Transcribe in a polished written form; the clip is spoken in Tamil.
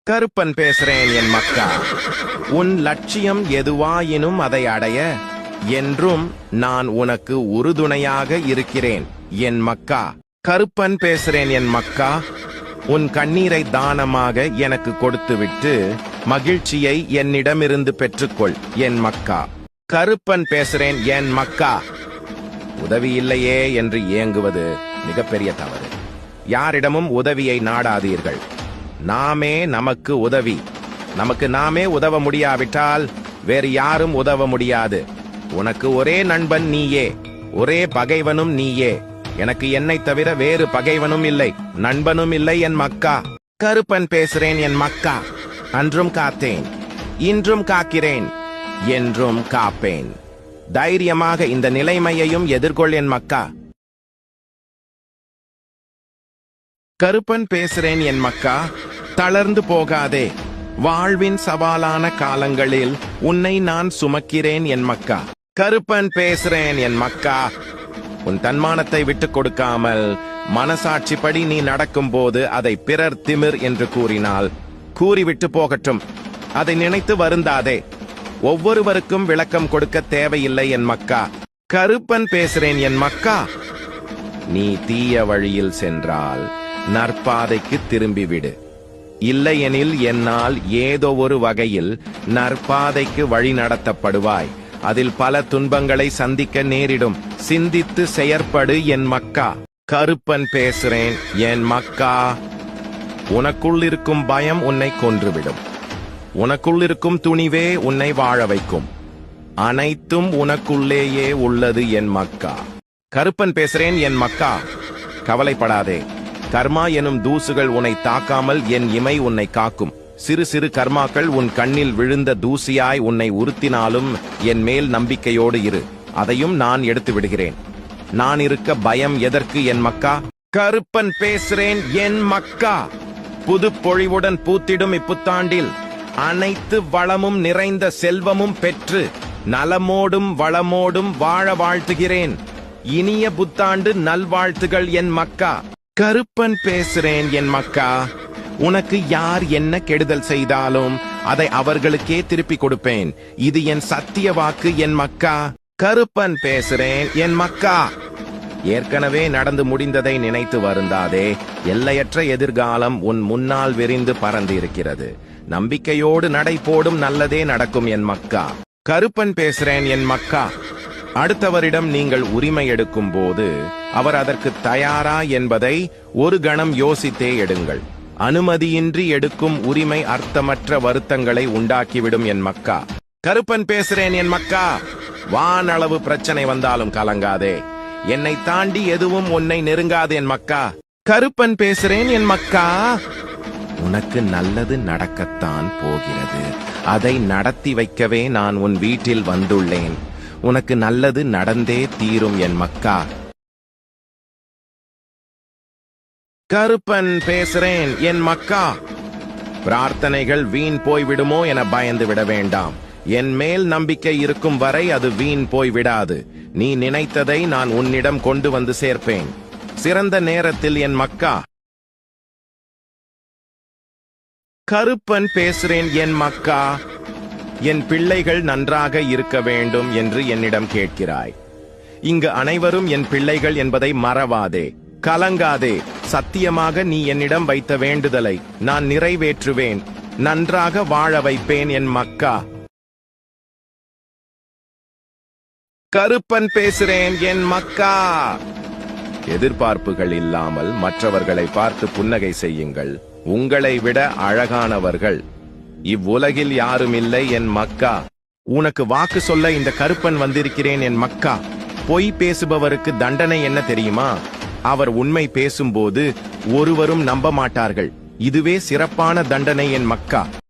கருப்பன் பேசுறேன் என் மக்கா. உன் லட்சியம் எதுவாயினும் அதை அடைய என்றும் நான் உனக்கு உறுதுணையாக இருக்கிறேன் என் மக்கா. கருப்பன் பேசுறேன் என் மக்கா. உன் கண்ணீரை தானமாக எனக்கு கொடுத்துவிட்டு மகிழ்ச்சியை என்னிடமிருந்து பெற்றுக்கொள் என் மக்கா. கருப்பன் பேசுறேன் என் மக்கா. உதவி இல்லையே என்று ஏங்குவது மிகப்பெரிய தவறு. யாரிடமும் உதவியை நாடாதீர்கள். நாமே நமக்கு உதவி. நமக்கு நாமே உதவ முடியாவிட்டால் வேறு யாரும் உதவ முடியாது. உனக்கு ஒரே நண்பன் நீயே, ஒரே பகைவனும் நீயே. எனக்கு என்னை தவிர வேறு பகைவனும் இல்லை, நண்பனும் இல்லை என் மக்கா. கருப்பன் பேசுறேன் என் மக்கா. அன்றும் காத்தேன், இன்றும் காக்கிறேன், என்றும் காப்பேன். தைரியமாக இந்த நிலைமையையும் எதிர்கொள் என் மக்கா. கருப்பன் பேசுறேன் என் மக்கா. தளர்ந்து போகாதே. வாழ்வின் சவாலான காலங்களில் உன்னை நான் சுமக்கிறேன் என் மக்கா. கருப்பன் பேசுறேன் என் மக்கா. உன் தன்மானத்தை விட்டுக் கொடுக்காமல் மனசாட்சிப்படி நீ நடக்கும் போது அதை பிறர் திமிர் என்று கூறினால் கூறிவிட்டு போகட்டும். அதை நினைத்து வருந்தாதே. ஒவ்வொருவருக்கும் விளக்கம் கொடுக்க தேவையில்லை என் மக்கா. கருப்பன் பேசுறேன் என் மக்கா. நீ தீய வழியில் சென்றால் நற்பாதைக்கு திரும்பிவிடு. இல்லையெனில் என்னால் ஏதோ ஒரு வகையில் நற்பாதைக்கு வழி நடத்தப்படுவாய். அதில் பல துன்பங்களை சந்திக்க நேரிடும். சிந்தித்து செயற்படு என் மக்கா. கருப்பன் பேசுறேன் என் மக்கா. உனக்குள் இருக்கும் பயம் உன்னை கொன்றுவிடும். உனக்குள் இருக்கும் துணிவே உன்னை வாழ வைக்கும். அனைத்தும் உனக்குள்ளேயே உள்ளது என் மக்கா. கருப்பன் பேசுறேன் என் மக்கா. கவலைப்படாதே. கர்மா எனும் தூசுகள் உன்னை தாக்காமல் என் இமை உன்னை காக்கும். சிறு சிறு கர்மாக்கள் உன் கண்ணில் விழுந்த தூசியாய் உன்னை உறுத்தினாலும் என் மேல் நம்பிக்கையோடு இரு. அதையும் நான் எடுத்து விடுகிறேன். நான் இருக்க பயம் எதற்கு என் மக்கா. கருப்பன் பேசுறேன் என் மக்கா. புது பொழிவுடன் பூத்திடும் இப்புத்தாண்டில் அனைத்து வளமும் நிறைந்த செல்வமும் பெற்று நலமோடும் வளமோடும் வாழ வாழ்த்துகிறேன். இனிய புத்தாண்டு நல்வாழ்த்துகள் என் மக்கா. கருப்பன் பேசுறேன் என் மக்கா. உனக்கு யார் என்ன கெடுதல் செய்தாலும் அதை அவர்களுக்கே திருப்பி கொடுப்பேன். இது என் சத்திய வாக்கு என் மக்கா. கருப்பன் பேசுறேன் என் மக்கா. ஏற்கனவே நடந்து முடிந்ததை நினைத்து வருந்தாதே. எல்லையற்ற எதிர்காலம் உன் முன்னால் விரிந்து பறந்து இருக்கிறது. நம்பிக்கையோடு நடை போடும். நல்லதே நடக்கும் என் மக்கா. கருப்பன் பேசுறேன் என் மக்கா. அடுத்தவரிடம் நீங்கள் உரிமை எடுக்கும் போது அவர் அதற்கு தயாரா என்பதை ஒரு கணம் யோசித்தே எடுங்கள். அனுமதியின்றி எடுக்கும் உரிமை அர்த்தமற்ற வருத்தங்களை உண்டாக்கிவிடும் என் மக்கா. கருப்பன் பேசுறேன் என் மக்கா. வானளவு பிரச்சனை வந்தாலும் கலங்காதே. என்னை தாண்டி எதுவும் உன்னை நெருங்காது என் மக்கா. கருப்பன் பேசுறேன் என் மக்கா. உனக்கு நல்லது நடக்கத்தான் போகிறது. அதை நடத்தி வைக்கவே நான் உன் வீட்டில் வந்துள்ளேன். உனக்கு நல்லது நடந்தே தீரும் என் மக்கா. கருப்பன் பேசுறேன் என் மக்கா. பிரார்த்தனைகள் வீண் போய்விடுமோ என பயந்து விட வேண்டாம். என் மேல் நம்பிக்கை இருக்கும் வரை அது வீண் போய்விடாது. நீ நினைத்ததை நான் உன்னிடம் கொண்டு வந்து சேர்ப்பேன் சிறந்த நேரத்தில் என் மக்கா. கருப்பன் பேசுறேன் என் மக்கா. என் பிள்ளைகள் நன்றாக இருக்க வேண்டும் என்று என்னிடம் கேட்கிறாய். இங்கு அனைவரும் என் பிள்ளைகள் என்பதை மறவாதே. கலங்காதே. சத்தியமாக நீ என்னிடம் வைத்த வேண்டுதலை நான் நிறைவேற்றுவேன். நன்றாக வாழ வைப்பேன் என் மக்கா. கருப்பன் பேசுறேன் என் மக்கா. எதிர்பார்ப்புகள் இல்லாமல் மற்றவர்களை பார்த்து புன்னகை செய்யுங்கள். உங்களை விட அழகானவர்கள் இவ்வுலகில் யாரும் இல்லை என் மக்கா. உனக்கு வாக்கு சொல்ல இந்த கருப்பன் வந்திருக்கிறேன் என் மக்கா. பொய் பேசுபவருக்கு தண்டனை என்ன தெரியுமா? அவர் உண்மை பேசும்போது ஒருவரும் நம்ப மாட்டார்கள். இதுவே சிறப்பான தண்டனை என் மக்கா.